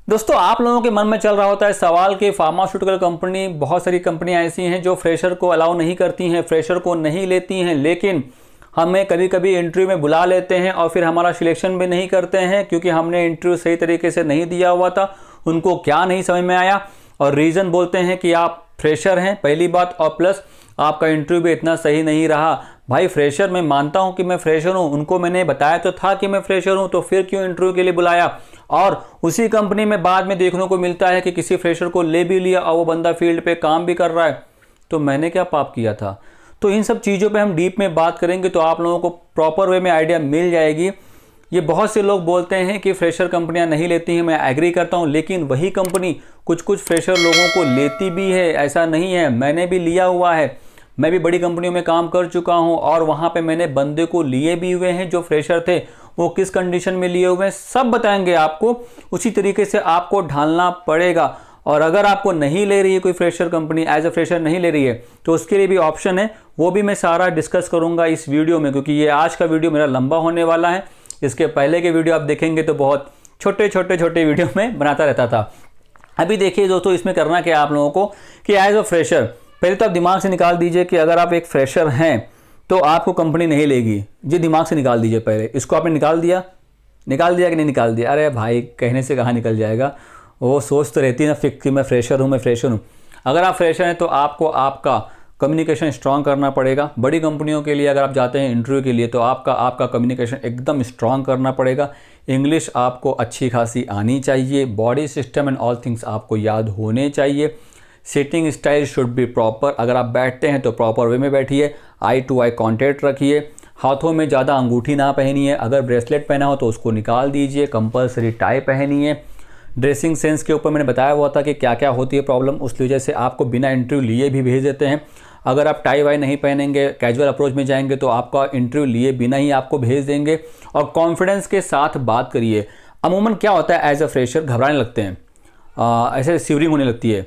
दोस्तों, आप लोगों के मन में चल रहा होता है सवाल कि फार्मास्यूटिकल कंपनी, बहुत सारी कंपनियां ऐसी हैं जो फ्रेशर को अलाउ नहीं करती हैं, फ्रेशर को नहीं लेती हैं, लेकिन हमें कभी कभी इंटरव्यू में बुला लेते हैं और फिर हमारा सिलेक्शन भी नहीं करते हैं क्योंकि हमने इंटरव्यू सही तरीके से नहीं दिया हुआ था। उनको क्या नहीं समझ में आया और रीज़न बोलते हैं कि आप फ्रेशर हैं, पहली बात, और प्लस आपका इंटरव्यू भी इतना सही नहीं रहा। भाई फ्रेशर, मैं मानता हूं कि मैं फ्रेशर हूं, उनको मैंने बताया तो था कि मैं फ्रेशर हूं, तो फिर क्यों इंटरव्यू के लिए बुलाया? और उसी कंपनी में बाद में देखने को मिलता है कि किसी फ्रेशर को ले भी लिया और वो बंदा फील्ड पे काम भी कर रहा है, तो मैंने क्या पाप किया था? तो इन सब चीज़ों पे हम डीप में बात करेंगे तो आप लोगों को प्रॉपर वे में आइडिया मिल जाएगी। ये बहुत से लोग बोलते हैं कि फ्रेशर कंपनियां नहीं लेती हैं, मैं एग्री करता हूं, लेकिन वही कंपनी कुछ कुछ फ्रेशर लोगों को लेती भी है, ऐसा नहीं है। मैंने भी लिया हुआ है, मैं भी बड़ी कंपनियों में काम कर चुका हूं और वहां पे मैंने बंदे को लिए भी हुए हैं जो फ्रेशर थे, वो किस कंडीशन में लिए हुए हैं सब बताएंगे आपको। उसी तरीके से आपको ढालना पड़ेगा। और अगर आपको नहीं ले रही है कोई fresher company, as a fresher नहीं ले रही है, तो उसके लिए भी ऑप्शन है, वो भी मैं सारा डिस्कस करूंगा इस वीडियो में, क्योंकि ये आज का वीडियो मेरा लंबा होने वाला है। इसके पहले के वीडियो आप देखेंगे तो बहुत छोटे वीडियो में बनाता रहता था। अभी देखिए दोस्तों, इसमें करना क्या आप लोगों को कि एज अ फ्रेशर, पहले तो आप दिमाग से निकाल दीजिए कि अगर आप एक फ्रेशर हैं तो आपको कंपनी नहीं लेगी। जी दिमाग से निकाल दीजिए पहले। इसको आपने निकाल दिया कि नहीं निकाल दिया? अरे भाई, कहने से कहाँ निकल जाएगा, वो सोच तो रहती है ना फिक्स कि मैं फ्रेशर हूँ। अगर आप फ्रेशर हैं तो आपको आपका कम्युनिकेशन स्ट्रांग करना पड़ेगा। बड़ी कंपनियों के लिए अगर आप जाते हैं इंटरव्यू के लिए तो आपका कम्युनिकेशन एकदम स्ट्रांग करना पड़ेगा। इंग्लिश आपको अच्छी खासी आनी चाहिए। Body system and all things आपको याद होने चाहिए। Sitting style should be proper. अगर आप बैठते हैं तो प्रॉपर वे में बैठिए। आई टू आई कॉन्टैक्ट रखिए। हाथों में ज़्यादा अंगूठी ना पहनिए। अगर ब्रेसलेट पहना हो तो उसको निकाल दीजिए। कंपलसरी टाई पहनिए। ड्रेसिंग सेंस के ऊपर मैंने बताया हुआ था कि क्या क्या होती है प्रॉब्लम, उस वजह से आपको बिना इंटरव्यू लिए भी भेज देते हैं। अगर आप टाई वाई नहीं पहनेंगे, कैजुअल अप्रोच में जाएंगे तो आपका इंटरव्यू लिए बिना ही आपको भेज देंगे। और कॉन्फिडेंस के साथ बात करिए। अमूमन क्या होता है, एज अ फ्रेशर घबराने लगते हैं, ऐसे सिवरिंग होने लगती है।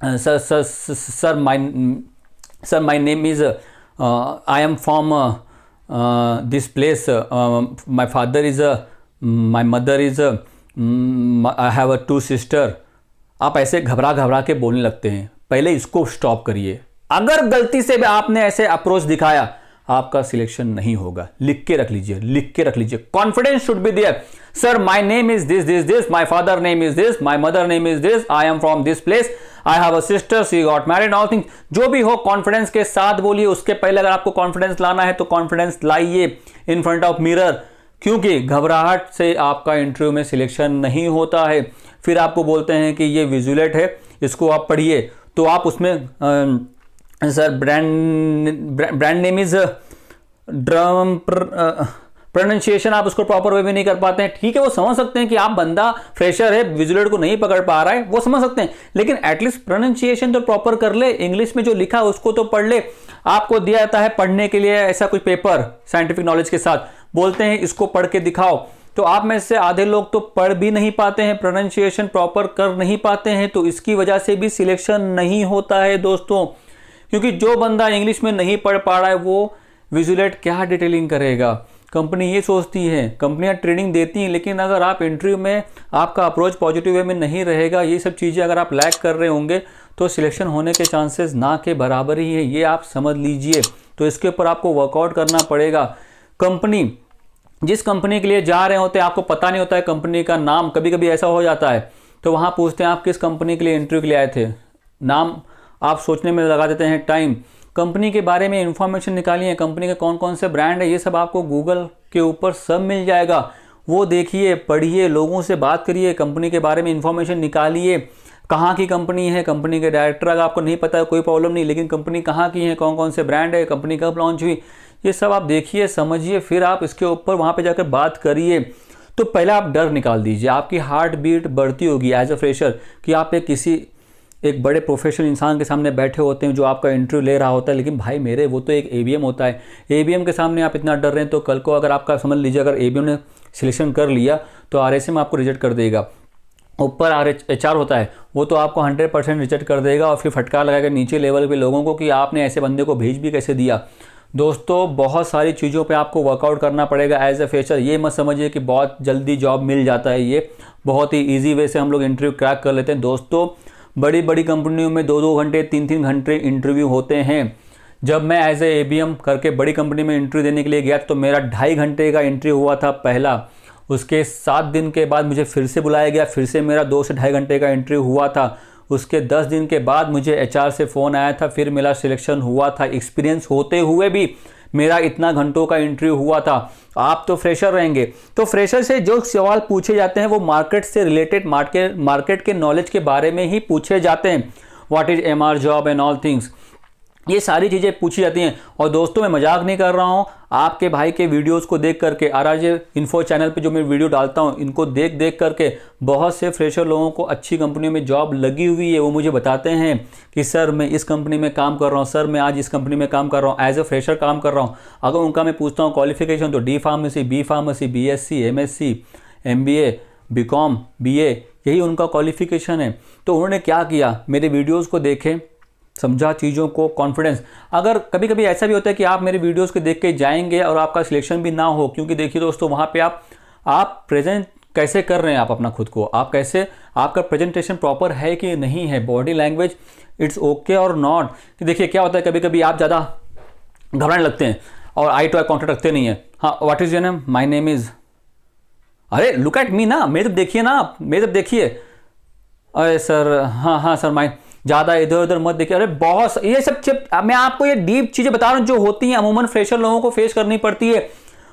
Sir my name is, I am from this place, my father is, my mother is, I have a 2 sister. आप ऐसे घबरा के बोलने लगते हैं। पहले इसको स्टॉप करिए। अगर गलती से भी आपने ऐसे अप्रोच दिखाया, आपका सिलेक्शन नहीं होगा। लिख के रख लीजिए। Confidence should be there. Sir my name is this, my father name is this, my mother name is this, I am from this place, I have a sister, she got married, all things. जो भी हो confidence के साथ बोलिए। उसके पहले अगर आपको कॉन्फिडेंस लाना है तो कॉन्फिडेंस लाइए इन फ्रंट ऑफ मिरर, क्योंकि घबराहट से आपका इंटरव्यू में सिलेक्शन नहीं होता है। फिर आपको बोलते हैं कि ये विजुलेट है, इसको आप पढ़िए, तो आप उसमें sir brand name is drum, pronunciation आप उसको प्रॉपर वे में नहीं कर पाते हैं। ठीक है, वो समझ सकते हैं कि आप बंदा फ्रेशर है, विजुलेट को नहीं पकड़ पा रहा है, वो समझ सकते हैं, लेकिन एटलीस्ट प्रोनाउंसिएशन तो प्रॉपर कर ले। इंग्लिश में जो लिखा है उसको तो पढ़ ले। आपको दिया जाता है पढ़ने के लिए ऐसा कोई पेपर साइंटिफिक नॉलेज के साथ, बोलते हैं इसको पढ़ के दिखाओ, तो आप में से आधे लोग तो पढ़ भी नहीं पाते हैं, प्रोनाउंसिएशन प्रॉपर कर नहीं पाते हैं, तो इसकी वजह से भी सिलेक्शन नहीं होता है दोस्तों। क्योंकि जो बंदा इंग्लिश में नहीं पढ़ पा रहा है वो विजुलेट क्या डिटेलिंग करेगा। कंपनी ये सोचती है, कंपनियां ट्रेनिंग देती हैं, लेकिन अगर आप इंटरव्यू में आपका अप्रोच पॉजिटिव वे में नहीं रहेगा, ये सब चीज़ें अगर आप लैक कर रहे होंगे तो सिलेक्शन होने के चांसेस ना के बराबर ही है, ये आप समझ लीजिए। तो इसके ऊपर आपको वर्कआउट करना पड़ेगा। कंपनी, जिस कंपनी के लिए जा रहे होते हैं आपको पता नहीं होता है कंपनी का नाम, कभी कभी ऐसा हो जाता है, तो वहाँ पूछते हैं आप किस कंपनी के लिए इंटरव्यू के लिए आए थे, नाम आप सोचने में लगा देते हैं टाइम। कंपनी के बारे में इंफॉर्मेशन निकालिए, कंपनी के कौन कौन से ब्रांड है, ये सब आपको गूगल के ऊपर सब मिल जाएगा। वो देखिए, पढ़िए, लोगों से बात करिए, कंपनी के बारे में इंफॉर्मेशन निकालिए। कहाँ की कंपनी है, कंपनी के डायरेक्टर अगर आपको नहीं पता है कोई प्रॉब्लम नहीं, लेकिन कंपनी कहाँ की है, कौन कौन से ब्रांड है, कंपनी कब लॉन्च हुई, ये सब आप देखिए, समझिए, फिर आप इसके ऊपर वहाँ पर जाकर बात करिए। तो पहले आप डर निकाल दीजिए। आपकी हार्ट बीट बढ़ती होगी एज अ फ्रेशर कि आप एक बड़े प्रोफेशनल इंसान के सामने बैठे होते हैं जो आपका इंटरव्यू ले रहा होता है, लेकिन भाई मेरे वो तो एक एबीएम होता है, एबीएम के सामने आप इतना डर रहे हैं, तो कल को अगर आपका समझ लीजिए अगर एबीएम ने सिलेक्शन कर लिया तो आरएसएम आपको रिजेक्ट कर देगा। ऊपर एचआर होता है, वो तो आपको 100% रिजेक्ट कर देगा और फिर फटकार लगाएगा नीचे लेवल पे लोगों को कि आपने ऐसे बंदे को भेज भी कैसे दिया। दोस्तों बहुत सारी चीज़ों पे आपको वर्कआउट करना पड़ेगा एज ए फ्रेशर। ये मत समझिए कि बहुत जल्दी जॉब मिल जाता है, ये बहुत ही ईजी वे से हम लोग इंटरव्यू क्रैक कर लेते हैं। दोस्तों बड़ी बड़ी कंपनियों में 2-2 घंटे 3-3 घंटे इंटरव्यू होते हैं। जब मैं एज ए ABM करके बड़ी कंपनी में इंटरव्यू देने के लिए गया तो मेरा 2.5 घंटे का इंटरव्यू हुआ था पहला। उसके 7 दिन के बाद मुझे फिर से बुलाया गया, फिर से मेरा 2 से 2.5 घंटे का इंटरव्यू हुआ था। उसके 10 दिन के बाद मुझे HR से फ़ोन आया था, फिर मेरा सिलेक्शन हुआ था। एक्सपीरियंस होते हुए भी मेरा इतना घंटों का इंटरव्यू हुआ था। आप तो फ्रेशर रहेंगे, तो फ्रेशर से जो सवाल पूछे जाते हैं वो मार्केट से रिलेटेड, मार्केट के नॉलेज के बारे में ही पूछे जाते हैं। What is MR job and all things, ये सारी चीज़ें पूछी जाती हैं। और दोस्तों मैं मजाक नहीं कर रहा हूँ, आपके भाई के वीडियोस को देख करके, RRJ इन्फो चैनल पे जो मैं वीडियो डालता हूँ, इनको देख करके बहुत से फ्रेशर लोगों को अच्छी कंपनियों में जॉब लगी हुई है। वो मुझे बताते हैं कि सर मैं इस कंपनी में काम कर रहा हूँ, सर मैं आज इस कंपनी में काम कर रहा हूँ, एज ए फ्रेशर काम कर रहा हूँ। अगर उनका मैं पूछता हूँ क्वालिफिकेशन तो D pharmacy, B pharmacy, BSc, MSc, MBA, BCom, BA, यही उनका क्वालिफिकेशन है। तो उन्होंने क्या किया, मेरे वीडियोज़ को देखे, समझा चीज़ों को, कॉन्फिडेंस। अगर कभी कभी ऐसा भी होता है कि आप मेरे वीडियोस को देख के जाएंगे और आपका सिलेक्शन भी ना हो, क्योंकि देखिए दोस्तों वहाँ पे आप प्रेजेंट कैसे कर रहे हैं, आप अपना खुद को, आप कैसे, आपका प्रेजेंटेशन प्रॉपर है कि नहीं है, बॉडी लैंग्वेज इट्स ओके और नॉट। देखिए क्या होता है, कभी कभी आप ज़्यादा घबराने लगते हैं और आई टू आई कॉन्टेक्ट रखते नहीं है। हाँ, what is your name, my name is, अरे लुक एट मी ना, मेरे तरफ देखिए ना, आप मेरे तरफ देखिए। अरे सर हाँ सर, माई, ज़्यादा इधर उधर मत देखिए। अरे बहुत ये सब मैं आपको ये डीप चीज़ें बता रहा हूँ जो होती हैं, अमूमन फ्रेशर लोगों को फेस करनी पड़ती है।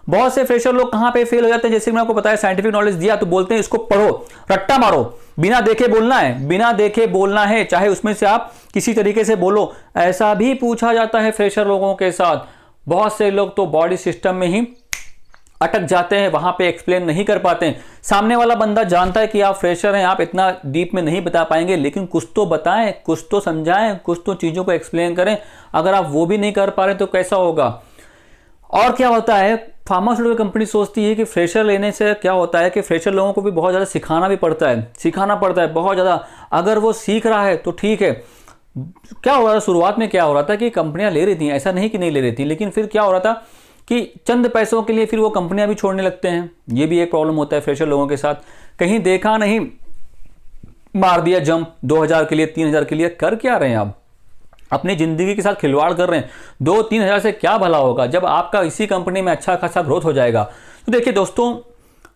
बहुत से फ्रेशर लोग कहाँ पे फेल हो जाते हैं, जैसे मैंने आपको बताया, साइंटिफिक नॉलेज दिया तो बोलते हैं इसको पढ़ो, रट्टा मारो, बिना देखे बोलना है, बिना देखे बोलना है, चाहे उसमें से आप किसी तरीके से बोलो। ऐसा भी पूछा जाता है फ्रेशर लोगों के साथ। बहुत से लोग तो बॉडी सिस्टम में ही अटक जाते हैं, वहां पे एक्सप्लेन नहीं कर पाते हैं। सामने वाला बंदा जानता है कि आप फ्रेशर हैं, आप इतना डीप में नहीं बता पाएंगे, लेकिन कुछ तो बताएं, कुछ तो समझाएं, कुछ तो चीज़ों को एक्सप्लेन करें। अगर आप वो भी नहीं कर पा रहे तो कैसा होगा। और क्या होता है, फार्मास्यूटिकल कंपनी सोचती है कि फ्रेशर लेने से क्या होता है कि फ्रेशर लोगों को भी बहुत ज़्यादा सिखाना पड़ता है बहुत ज़्यादा। अगर वो सीख रहा है तो ठीक है। क्या हो रहा था शुरुआत में, क्या हो रहा था कि कंपनियां ले रही थी, ऐसा नहीं कि नहीं ले रही थी, लेकिन फिर क्या हो रहा था कि चंद पैसों के लिए फिर वो कंपनियां भी छोड़ने लगते हैं। ये भी एक प्रॉब्लम होता है फ्रेशर लोगों के साथ। कहीं देखा नहीं, मार दिया जंप 2000 के लिए, 3000 के लिए। कर क्या रहे हैं आप, अपनी ज़िंदगी के साथ खिलवाड़ कर रहे हैं। 2-3 हज़ार से क्या भला होगा जब आपका इसी कंपनी में अच्छा खासा ग्रोथ हो जाएगा। तो देखिए दोस्तों,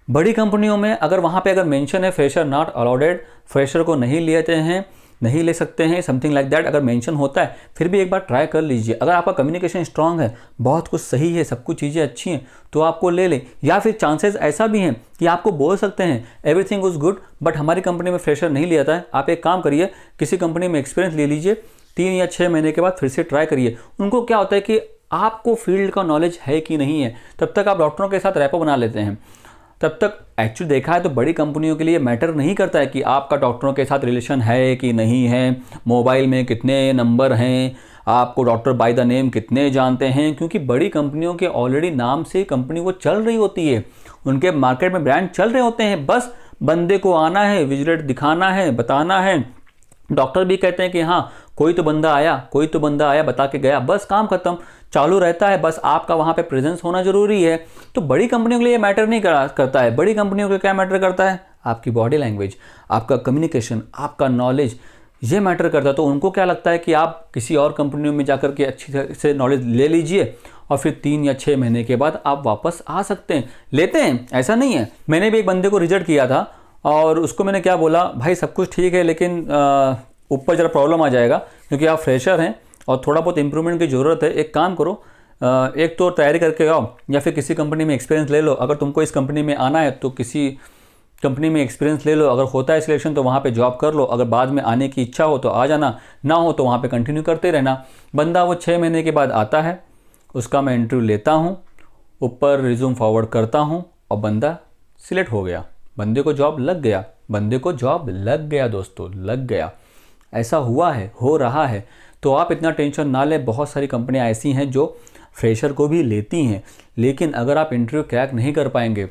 बड़ी कंपनियों में अगर वहाँ पे अगर मेंशन है फ्रेशर नॉट अलाउडेड, फ्रेशर को नहीं लेते हैं, नहीं ले सकते हैं, समथिंग लाइक दैट अगर मेंशन होता है, फिर भी एक बार ट्राई कर लीजिए। अगर आपका कम्युनिकेशन स्ट्रांग है, बहुत कुछ सही है, सब कुछ चीज़ें अच्छी हैं, तो आपको ले लें। या फिर चांसेस ऐसा भी हैं कि आपको बोल सकते हैं एवरीथिंग इज़ गुड बट हमारी कंपनी में फ्रेशर नहीं लिया था है। आप एक काम करिए, किसी कंपनी में एक्सपीरियंस ले लीजिए, 3 या 6 महीने के बाद फिर से ट्राई करिए। उनको क्या होता है कि आपको फील्ड का नॉलेज है कि नहीं है, तब तक आप डॉक्टरों के साथ रैपो बना लेते हैं। तब तक एक्चुअली देखा है तो बड़ी कंपनियों के लिए मैटर नहीं करता है कि आपका डॉक्टरों के साथ रिलेशन है कि नहीं है, मोबाइल में कितने नंबर हैं, आपको डॉक्टर बाय द नेम कितने जानते हैं, क्योंकि बड़ी कंपनियों के ऑलरेडी नाम से कंपनी वो चल रही होती है, उनके मार्केट में ब्रांड चल रहे होते हैं। बस बंदे को आना है, विजिट दिखाना है, बताना है। डॉक्टर भी कहते हैं कि हाँ कोई तो बंदा आया बता के गया, बस काम खत्म, चालू रहता है। बस आपका वहाँ पे प्रेजेंस होना जरूरी है। तो बड़ी कंपनियों के लिए मैटर नहीं करता है। बड़ी कंपनियों को क्या मैटर करता है, आपकी बॉडी लैंग्वेज, आपका कम्युनिकेशन, आपका नॉलेज, ये मैटर करता है। तो उनको क्या लगता है कि आप किसी और कंपनियों में जाकर के अच्छी तरह से नॉलेज ले लीजिए और फिर 3 या 6 महीने के बाद आप वापस आ सकते हैं। लेते हैं, ऐसा नहीं है। मैंने भी एक बंदे को रिजेक्ट किया था और उसको मैंने क्या बोला, भाई सब कुछ ठीक है लेकिन ऊपर ज़रा प्रॉब्लम आ जाएगा क्योंकि आप फ्रेशर हैं और थोड़ा बहुत इंप्रूवमेंट की ज़रूरत है। एक काम करो, एक तो तैयारी करके आओ या फिर किसी कंपनी में एक्सपीरियंस ले लो। अगर तुमको इस कंपनी में आना है तो किसी कंपनी में एक्सपीरियंस ले लो, अगर होता है सिलेक्शन तो वहाँ पे जॉब कर लो, अगर बाद में आने की इच्छा हो तो आ जाना, ना हो तो वहाँ पे कंटिन्यू करते रहना। बंदा वो 6 महीने के बाद आता है, उसका मैं इंटरव्यू लेता हूँ, ऊपर रिज्यूम फॉरवर्ड करता हूँ और बंदा सिलेक्ट हो गया, बंदे को जॉब लग गया, बंदे को जॉब लग गया दोस्तों, लग गया। ऐसा हुआ है, हो रहा है। तो आप इतना टेंशन ना लें। बहुत सारी कंपनियां ऐसी हैं जो फ्रेशर को भी लेती हैं, लेकिन अगर आप इंटरव्यू क्रैक नहीं कर पाएंगे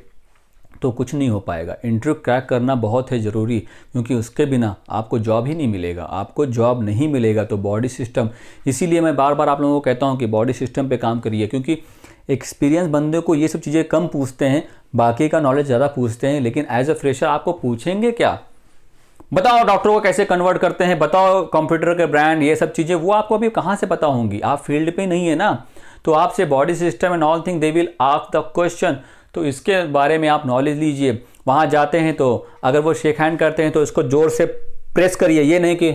तो कुछ नहीं हो पाएगा। इंटरव्यू क्रैक करना बहुत है ज़रूरी, क्योंकि उसके बिना आपको जॉब ही नहीं मिलेगा। आपको जॉब नहीं मिलेगा तो बॉडी सिस्टम, इसीलिए मैं बार बार आप लोगों को कहता हूँ कि बॉडी सिस्टम पे काम करिए, क्योंकि एक्सपीरियंस बंदे को ये सब चीज़ें कम पूछते हैं, बाकी का नॉलेज ज़्यादा पूछते हैं। लेकिन एज अ फ्रेशर आपको पूछेंगे क्या, बताओ डॉक्टरों को कैसे कन्वर्ट करते हैं, बताओ कंप्यूटर के ब्रांड, ये सब चीज़ें वो आपको अभी कहाँ से पता होंगी, आप फील्ड पे नहीं है ना। तो आपसे body system and all thing they will ask the question, तो इसके बारे में आप नॉलेज लीजिए। वहाँ जाते हैं तो अगर वो शेक हैंड करते हैं तो इसको जोर से प्रेस करिए, ये नहीं कि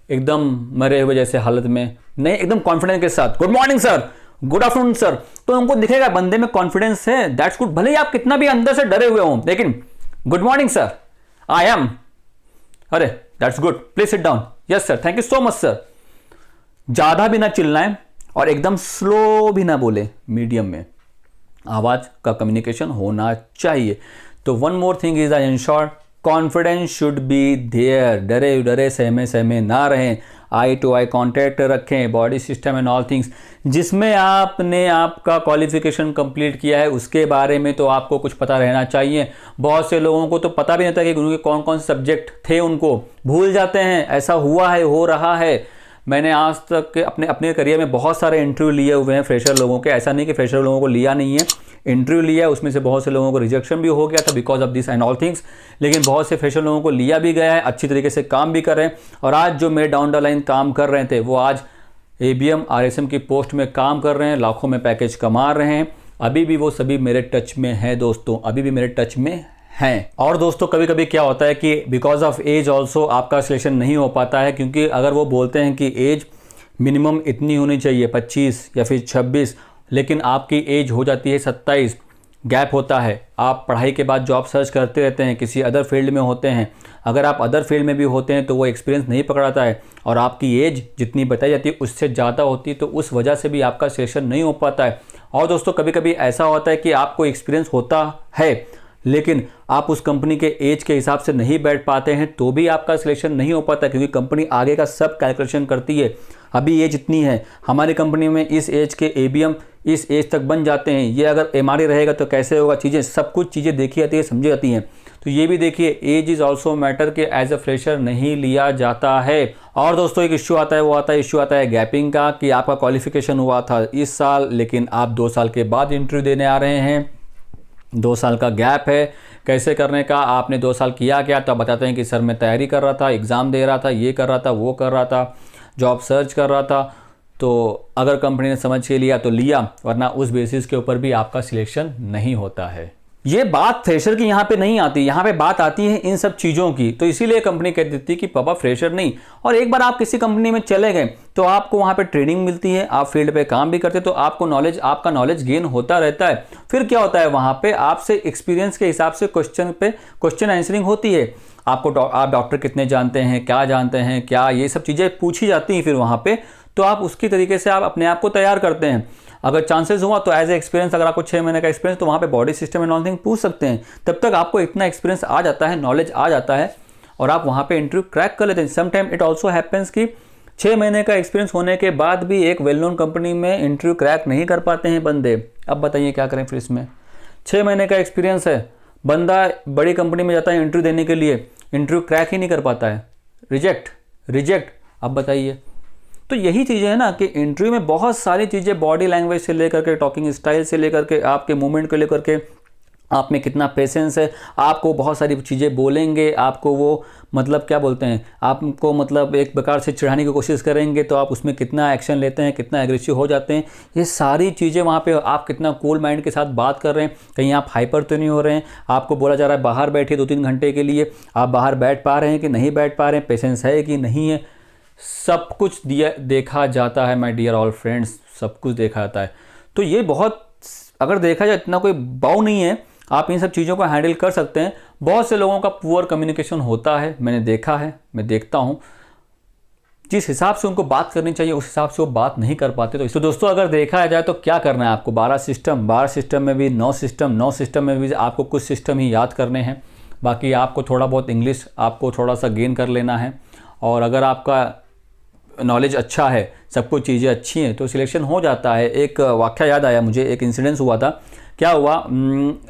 एकदम मरे हुए जैसे हालत में, नहीं, एकदम कॉन्फिडेंस के साथ good morning sir, good afternoon sir, तो उनको दिखेगा बंदे में कॉन्फिडेंस है, दैट्स गुड। भले ही आप कितना भी अंदर से डरे हुए हों, लेकिन good morning sir, I am, अरे that's good, please sit down, yes sir, thank you so much sir. ज़्यादा भी ना चिल्लाएं और एकदम स्लो भी ना बोले, मीडियम में आवाज़ का कम्युनिकेशन होना चाहिए। तो one more thing is in short, confidence should be there, डरे डरे सहमे सहमे ना रहें, आई टू आई कॉन्टैक्ट रखें, body system and all things. जिसमें आपने आपका क्वालिफिकेशन कंप्लीट किया है उसके बारे में तो आपको कुछ पता रहना चाहिए। बहुत से लोगों को तो पता भी नहीं था कि उनके कौन कौन से सब्जेक्ट थे, उनको भूल जाते हैं। ऐसा हुआ है, हो रहा है। मैंने आज तक अपने करियर में बहुत सारे इंटरव्यू लिए हुए हैं फ्रेशर लोगों के, ऐसा नहीं कि फ्रेशर लोगों को लिया नहीं है, इंटरव्यू लिया है, उसमें से बहुत से लोगों को रिजेक्शन भी हो गया था because of this and all things, लेकिन बहुत से फ्रेशर लोगों को लिया भी गया है, अच्छी तरीके से काम भी कर रहे हैं। और आज जो मेरे डाउन द लाइन काम कर रहे थे वो आज ABM RSM की पोस्ट में काम कर रहे हैं, लाखों में पैकेज कमा रहे हैं। अभी भी वो सभी मेरे टच में है दोस्तों, अभी भी मेरे टच में हैं। और दोस्तों कभी कभी क्या होता है कि बिकॉज ऑफ एज ऑल्सो आपका सिलेक्शन नहीं हो पाता है, क्योंकि अगर वो बोलते हैं कि एज मिनिमम इतनी होनी चाहिए 25 या फिर 26, लेकिन आपकी एज हो जाती है 27, गैप होता है, आप पढ़ाई के बाद जॉब सर्च करते रहते हैं, किसी अदर फील्ड में होते हैं, अगर आप अदर फील्ड में भी होते हैं तो वो एक्सपीरियंस नहीं पकड़ाता है और आपकी एज जितनी बताई जाती है उससे ज़्यादा होती है, तो उस वजह से भी आपका सिलेक्शन नहीं हो पाता है। और दोस्तों कभी कभी ऐसा होता है कि आपको एक्सपीरियंस होता है लेकिन आप उस कंपनी के एज के हिसाब से नहीं बैठ पाते हैं तो भी आपका सिलेक्शन नहीं हो पाता, क्योंकि कंपनी आगे का सब कैलकुलेशन करती है। अभी एज इतनी है, हमारी कंपनी में इस एज के ABM इस एज तक बन जाते हैं, ये अगर MRE रहेगा तो कैसे होगा, चीज़ें सब कुछ चीज़ें देखी जाती है, समझी जाती हैं। तो ये भी देखिए, एज इज़ ऑल्सो मैटर के एज अ फ्रेशर नहीं लिया जाता है। और दोस्तों एक इश्यू आता है, वो आता है इश्यू आता है गैपिंग का, कि आपका क्वालिफिकेशन हुआ था इस साल लेकिन आप 2 साल के बाद इंटरव्यू देने आ रहे हैं, 2 साल का गैप है, कैसे करने का, आपने 2 साल किया क्या, तो आप बताते हैं कि सर मैं तैयारी कर रहा था, एग्ज़ाम दे रहा था, ये कर रहा था, वो कर रहा था, जॉब सर्च कर रहा था। तो अगर कंपनी ने समझ के लिया तो लिया, वरना उस बेसिस के ऊपर भी आपका सिलेक्शन नहीं होता है। ये बात फ्रेशर की यहाँ पे नहीं आती, यहाँ पे बात आती है इन सब चीज़ों की। तो इसीलिए कंपनी कह देती है कि पापा फ्रेशर नहीं। और एक बार आप किसी कंपनी में चले गए तो आपको वहाँ पे ट्रेनिंग मिलती है, आप फील्ड पे काम भी करते, तो आपका नॉलेज गेन होता रहता है। फिर क्या होता है, वहाँ पे आपसे एक्सपीरियंस के हिसाब से क्वेश्चन आंसरिंग होती है। आप डॉक्टर कितने जानते हैं, क्या जानते हैं, क्या ये सब चीज़ें पूछी जाती हैं फिर वहाँ पे, तो आप उसकी तरीके से आप अपने आप को तैयार करते हैं। अगर चांसेस हुआ तो एज ए एक्सपीरियंस, अगर आपको 6 महीने का एक्सपीरियंस, तो वहाँ पे body system and all thing पूछ सकते हैं। तब तक आपको इतना एक्सपीरियंस आ जाता है, नॉलेज आ जाता है और आप वहाँ पे इंटरव्यू क्रैक कर लेते हैं। समटाइम इट ऑल्सो हैपेंस कि 6 महीने का एक्सपीरियंस होने के बाद भी एक वेल नोन कंपनी में इंटरव्यू क्रैक नहीं कर पाते हैं बंदे। अब बताइए क्या करें फिर इसमें। 6 महीने का एक्सपीरियंस है, बंदा बड़ी कंपनी में जाता है इंटरव्यू देने के लिए, इंटरव्यू क्रैक ही नहीं कर पाता है, रिजेक्ट। अब बताइए, तो यही चीज़ें है ना कि इंटरव्यू में बहुत सारी चीज़ें, बॉडी लैंग्वेज से लेकर के, टॉकिंग स्टाइल से लेकर के, आपके मूवमेंट को लेकर के, आप में कितना पेशेंस है, आपको बहुत सारी चीज़ें बोलेंगे, आपको वो मतलब क्या बोलते हैं, आपको मतलब एक प्रकार से चिढ़ाने की कोशिश करेंगे, तो आप उसमें कितना एक्शन लेते हैं, कितना एग्रेसिव हो जाते हैं, ये सारी चीज़ें वहाँ पे आप कितना कूल माइंड के साथ बात कर रहे हैं, कहीं आप हाइपर तो नहीं हो रहे हैं। आपको बोला जा रहा है बाहर बैठिए 2-3 घंटे के लिए, आप बाहर बैठ पा रहे हैं कि नहीं बैठ पा रहे हैं, पेशेंस है कि नहीं है, सब कुछ देखा जाता है माय डियर ऑल फ्रेंड्स, सब कुछ देखा जाता है। तो ये बहुत, अगर देखा जाए इतना कोई बाउ नहीं है, आप इन सब चीज़ों को हैंडल कर सकते हैं। बहुत से लोगों का पुअर कम्युनिकेशन होता है, मैंने देखा है, मैं देखता हूँ, जिस हिसाब से उनको बात करनी चाहिए उस हिसाब से वो बात नहीं कर पाते। तो इसको दोस्तों अगर देखा जाए तो क्या करना है आपको, 12 सिस्टम में भी 9 सिस्टम में भी आपको कुछ सिस्टम ही याद करने हैं। बाकी आपको थोड़ा बहुत इंग्लिश आपको थोड़ा सा गेन कर लेना है, और अगर आपका नॉलेज अच्छा है, सब कुछ चीज़ें अच्छी हैं, तो सिलेक्शन हो जाता है। एक वाक़या याद आया मुझे, एक इंसिडेंस हुआ था क्या हुआ,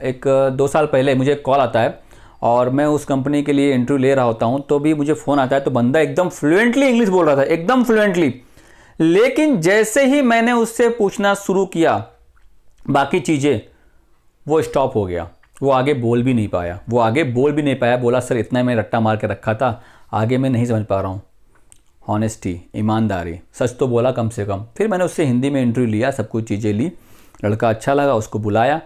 एक 2 साल पहले मुझे एक कॉल आता है और मैं उस कंपनी के लिए इंटरव्यू ले रहा होता हूँ, तो भी मुझे फ़ोन आता है, तो बंदा एकदम फ्लुएंटली इंग्लिश बोल रहा था, एकदम फ्लुएंटली। लेकिन जैसे ही मैंने उससे पूछना शुरू किया बाकी चीज़ें, वो स्टॉप हो गया, वो आगे बोल भी नहीं पाया। बोला सर इतना मैं रट्टा मार के रखा था, आगे मैं नहीं समझ पा रहा हूँ। हॉनेस्टी, ईमानदारी, सच तो बोला कम से कम। फिर मैंने उससे हिंदी में इंटरव्यू लिया, सब कुछ चीज़ें ली, लड़का अच्छा लगा, उसको बुलाया,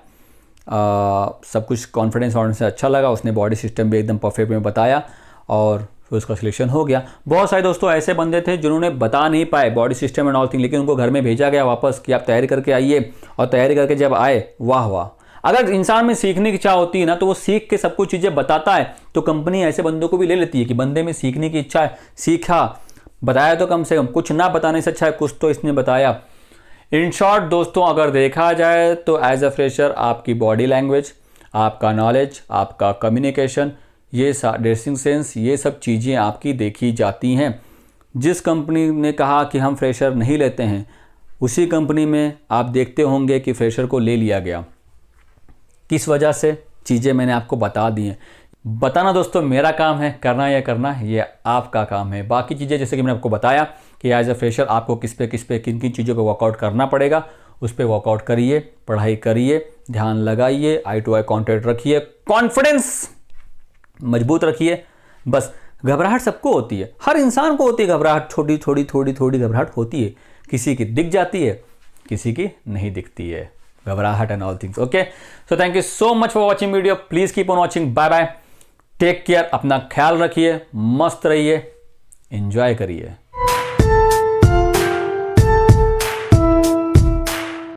सब कुछ कॉन्फिडेंस से अच्छा लगा, उसने बॉडी सिस्टम भी एकदम परफेक्ट में बताया और फिर उसका सिलेक्शन हो गया। बहुत सारे दोस्तों ऐसे बंदे थे जिन्होंने बता नहीं पाए body system and all thing, लेकिन उनको घर में भेजा गया वापस कि आप तैयारी करके आइए, और तैयारी करके जब आए, वाह वाह। अगर इंसान में सीखने की इच्छा होती है ना, तो वो सीख के सब कुछ चीज़ें बताता है, तो कंपनी ऐसे बंदों को भी ले लेती है कि बंदे में सीखने की इच्छा है, सीखा, बताया तो कम से कम, कुछ ना बताने से अच्छा है कुछ तो इसने बताया। इन शॉर्ट दोस्तों, अगर देखा जाए तो एज अ फ्रेशर आपकी बॉडी लैंग्वेज, आपका नॉलेज, आपका कम्युनिकेशन, ये ड्रेसिंग सेंस, ये सब चीज़ें आपकी देखी जाती हैं। जिस कंपनी ने कहा कि हम फ्रेशर नहीं लेते हैं, उसी कंपनी में आप देखते होंगे कि फ्रेशर को ले लिया गया। किस वजह से, चीज़ें मैंने आपको बता दी हैं। बताना दोस्तों मेरा काम है, करना या करना ये आपका काम है। बाकी चीज़ें जैसे कि मैंने आपको बताया कि एज अ फ्रेशर आपको किस पे किन किन चीज़ों पे वर्कआउट करना पड़ेगा, उस पर वर्कआउट करिए, पढ़ाई करिए, ध्यान लगाइए, आई टू आई कॉन्टैक्ट रखिए, कॉन्फिडेंस मजबूत रखिए। बस घबराहट सबको होती है, हर इंसान को होती है घबराहट, थोड़ी घबराहट होती है, किसी की दिख जाती है, किसी की नहीं दिखती है घबराहट and all things. Okay, so thank you so much for watching video, please keep on watching, bye bye, take care, अपना ख्याल रखिए, मस्त रहिए, एंजॉय करिए।